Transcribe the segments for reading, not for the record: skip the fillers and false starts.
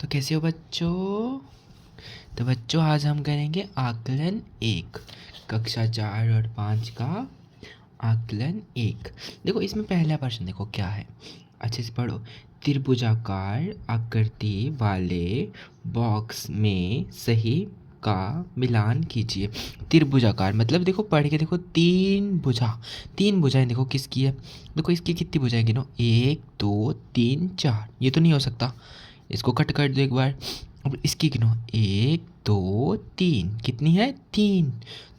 तो कैसे हो बच्चों? तो बच्चों आज हम करेंगे आकलन एक, कक्षा 4 और 5 का आकलन एक। देखो इसमें पहला प्रश्न देखो क्या है, अच्छे से पढ़ो। त्रिभुजाकार आकृति वाले बॉक्स में सही का मिलान कीजिए। त्रिभुजाकार मतलब देखो पढ़ के देखो, तीन भुजाएं देखो किसकी है। देखो इसकी कितनी भुजाएं गिनो, 1 2 3 4। ये तो नहीं हो सकता, इसको कट कर दो एक बार। अब इसकी गिनो, 1 2 3, कितनी है, 3।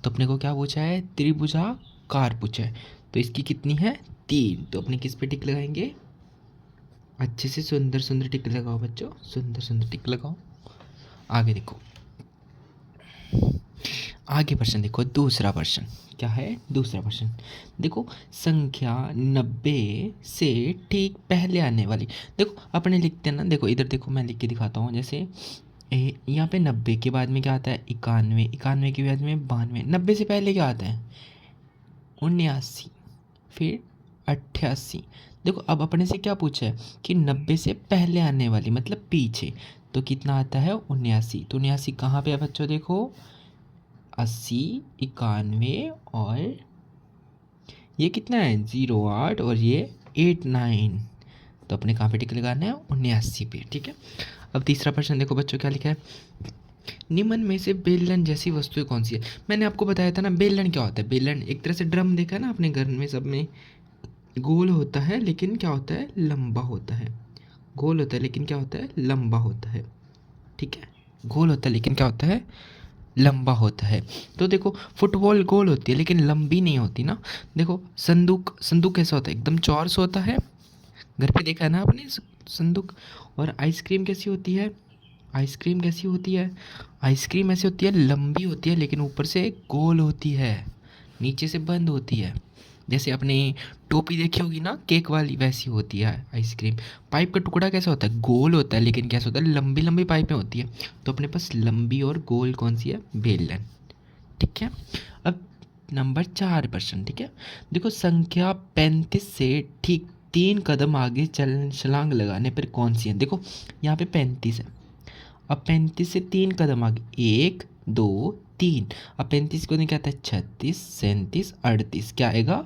तो अपने को क्या पूछा है, त्रिभुजाकार पूछा है, तो इसकी कितनी है, 3। तो अपने किस पे टिक लगाएंगे, अच्छे से सुंदर सुंदर टिक लगाओ बच्चों, सुंदर सुंदर टिक लगाओ। आगे देखो, आगे प्रश्न देखो, दूसरा प्रश्न क्या है, दूसरा प्रश्न देखो। संख्या 90 से ठीक पहले आने वाली, देखो अपने लिखते हैं ना, देखो इधर देखो मैं लिख के दिखाता हूँ। जैसे यहाँ पे 90 के बाद में क्या आता है, 91, 91 के बाद में 92, 90 से पहले क्या आता है, 79, फिर 88। देखो अब अपने से क्या पूछा है कि 90 से पहले आने वाली मतलब पीछे, तो कितना आता है, 79। तो 79 कहाँ पे है बच्चों, देखो 80, 91 और ये कितना है, 08 और ये 89। तो अपने कहाँ पे टिक लगाना है, 79 पे, ठीक है। अब तीसरा प्रश्न देखो बच्चों क्या लिखा है, निम्न में से बेलन जैसी वस्तुएं कौन सी है। मैंने आपको बताया था ना बेलन क्या होता है, बेलन एक तरह से ड्रम देखा है ना अपने घर में सब में, गोल होता है लेकिन क्या होता है, लंबा होता है। गोल होता है लेकिन क्या होता है, लंबा होता है, ठीक है। गोल होता है लेकिन क्या होता है, लंबा होता है। तो देखो फुटबॉल गोल होती है लेकिन लंबी नहीं होती ना। देखो संदूक, संदूक कैसा होता है, एकदम चौरस होता है, घर पे देखा है ना आपने संदूक। और आइसक्रीम कैसी होती है, आइसक्रीम कैसी होती है, आइसक्रीम ऐसी होती है, लंबी होती है लेकिन ऊपर से गोल होती है, नीचे से बंद होती है। जैसे अपने टोपी देखी होगी ना केक वाली, वैसी होती है आइसक्रीम। पाइप का टुकड़ा कैसा होता है, गोल होता है लेकिन कैसा होता है, लंबी लंबी पाइपें होती है। तो अपने पास लंबी और गोल कौन सी है, बेलन, ठीक है। अब नंबर 4 प्रश्न, ठीक है। देखो संख्या 35 से ठीक 3 कदम आगे छलांग लगाने पर कौन सी है। देखो यहाँ पे 35 है, अब 35 से 3 कदम आगे, 1 2 3। अब 35 को नहीं कहता है, 36 37 38, क्या आएगा,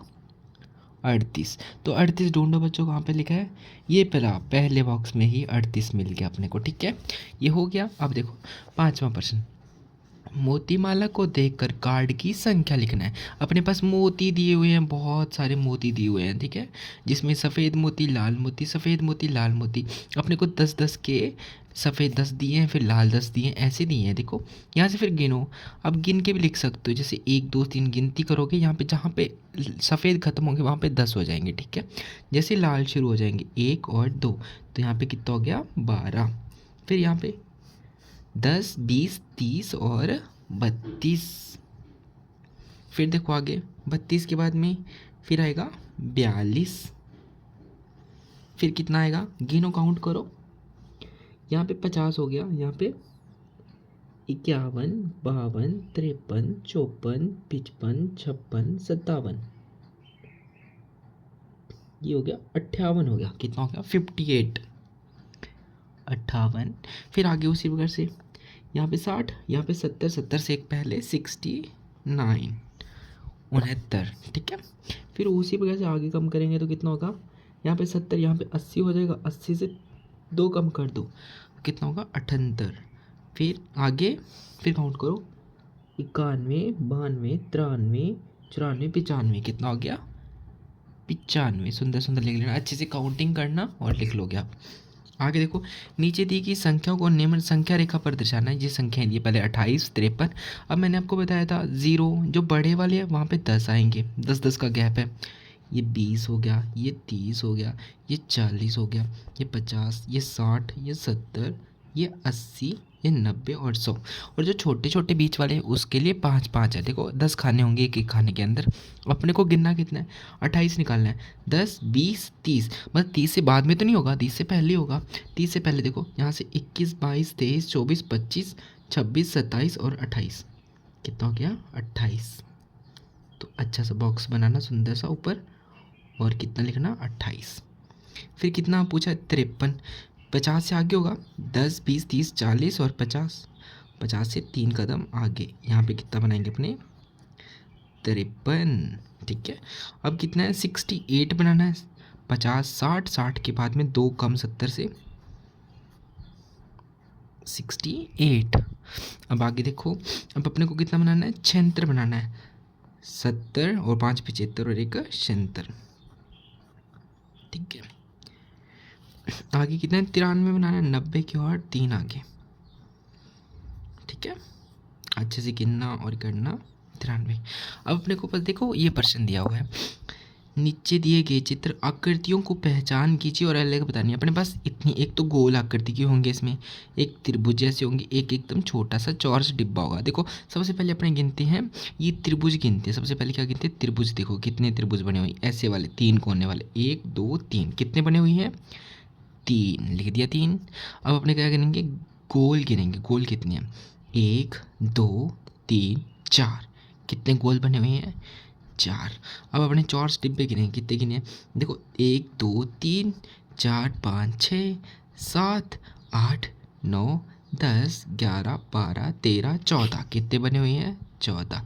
38। तो 38 ढूंढो बच्चों, कहाँ पे लिखा है, ये पहले बॉक्स में ही 38 मिल गया अपने को, ठीक है। ये हो गया। अब देखो 5वां प्रश्न, मोतीमाला को देखकर कार्ड की संख्या लिखना है। अपने पास मोती दिए हुए हैं, बहुत सारे मोती दिए हुए हैं, ठीक है, जिसमें सफ़ेद मोती लाल मोती, सफ़ेद मोती लाल मोती। अपने को 10-10 के सफ़ेद 10 दिए हैं, फिर लाल 10 दिए हैं, ऐसे दिए हैं। देखो यहाँ से फिर गिनो, अब गिन के भी लिख सकते हो, जैसे 1 2 3 गिनती करोगे, यहाँ पे जहाँ पे सफ़ेद खत्म होंगे वहाँ पे 10 हो जाएंगे, ठीक है। जैसे लाल शुरू हो जाएंगे, 1 और 2, तो यहाँ पे कितना हो गया, 12। फिर यहाँ पे 10 20 30 और 32। फिर देखो आगे 32 के बाद में फिर आएगा 42। फिर कितना आएगा, गिनो काउंट करो, यहाँ पे 50 हो गया, यहाँ पे 51 52 53 54 55 56 57, ये हो गया 58, हो गया, कितना हो गया, 58, 58। फिर आगे उसी प्रकार से यहाँ पे 60, यहाँ पे 70, 70 से एक पहले 69, 69, ठीक है। फिर उसी प्रकार से आगे कम करेंगे तो कितना होगा, यहाँ पे 70, यहाँ पे 80 हो जाएगा, 80 से 2 कम कर दो, कितना होगा, 78। फिर आगे फिर काउंट करो, 91 92 93 94 95, कितना हो गया, 95। सुंदर सुंदर लिख लेना, अच्छे से काउंटिंग करना और लिख लोगे आप। आगे देखो, नीचे दी गई संख्याओं को निम्न संख्या रेखा पर दर्शाना है। ये संख्याएं दी पहले 28 53। अब मैंने आपको बताया था 0 जो बड़े वाले हैं वहाँ पे 10 आएंगे, 10 का गैप है। ये 20 हो गया, ये 30 हो गया, ये 40 हो गया, ये 50, ये 60, ये 70, ये 80, ये 90 और 100। और जो छोटे छोटे बीच वाले हैं उसके लिए 5 5 है। देखो 10 खाने होंगे एक एक खाने के अंदर। अपने को गिनना कितना है, 28 निकालना है, 10 20 30, मतलब 30 से बाद में तो नहीं होगा, 30 से पहले होगा। 30 से पहले देखो यहाँ से 21 22 23 24 25 26 27 और 28, कितना हो गया, 28। तो अच्छा सा बॉक्स बनाना सुंदर सा ऊपर, और कितना लिखना, 28। फिर कितना पूछा है, 53। 50 से आगे होगा, 10 20 30 40 और 50, 50 से 3 कदम आगे। यहाँ पे कितना बनाएंगे अपने 53। ठीक है, अब कितना है 68 बनाना है। 50 60, 60 के बाद में 2 कम 70 से 68। अब आगे देखो, अब अपने को कितना बनाना है 76 बनाना है। 70 और 5 75 और 1 76। ठीक है, आगे कितना है 93 बनाना है। 90 के और 3 आगे। ठीक है, अच्छे से गिनना और करना 93। अब अपने को बस देखो ये प्रश्न दिया हुआ है, नीचे दिए गए चित्र आकृतियों को पहचान कीजिए और अलग बतानी है। अपने पास इतनी, एक तो गोल आकृति के होंगे इसमें, एक त्रिभुज जैसे होंगे, एक एकदम छोटा सा चौरस डिब्बा होगा। देखो सबसे पहले अपने गिनते हैं, ये त्रिभुज गिनते हैं। सबसे पहले क्या गिनते हैं त्रिभुज। देखो कितने त्रिभुज बने हुए ऐसे वाले 3 कोने वाले, 1 2 3। कितने बने हुए हैं 3, लिख दिया 3। अब अपने क्या गिनेंगे गोल गिनेंगे। गोल कितने हैं 1 2 3 4। कितने गोल बने हुए हैं 4। अब अपने चौरस डिब्बे गिने, कितने गिने देखो 1 2 3 4 5 6 7 8 9 10 11 12 13 14। कितने बने हुए हैं 14।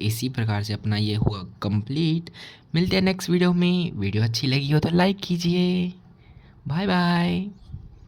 इसी प्रकार से अपना ये हुआ कंप्लीट। मिलते हैं नेक्स्ट वीडियो में। वीडियो अच्छी लगी हो तो लाइक कीजिए। Bye bye.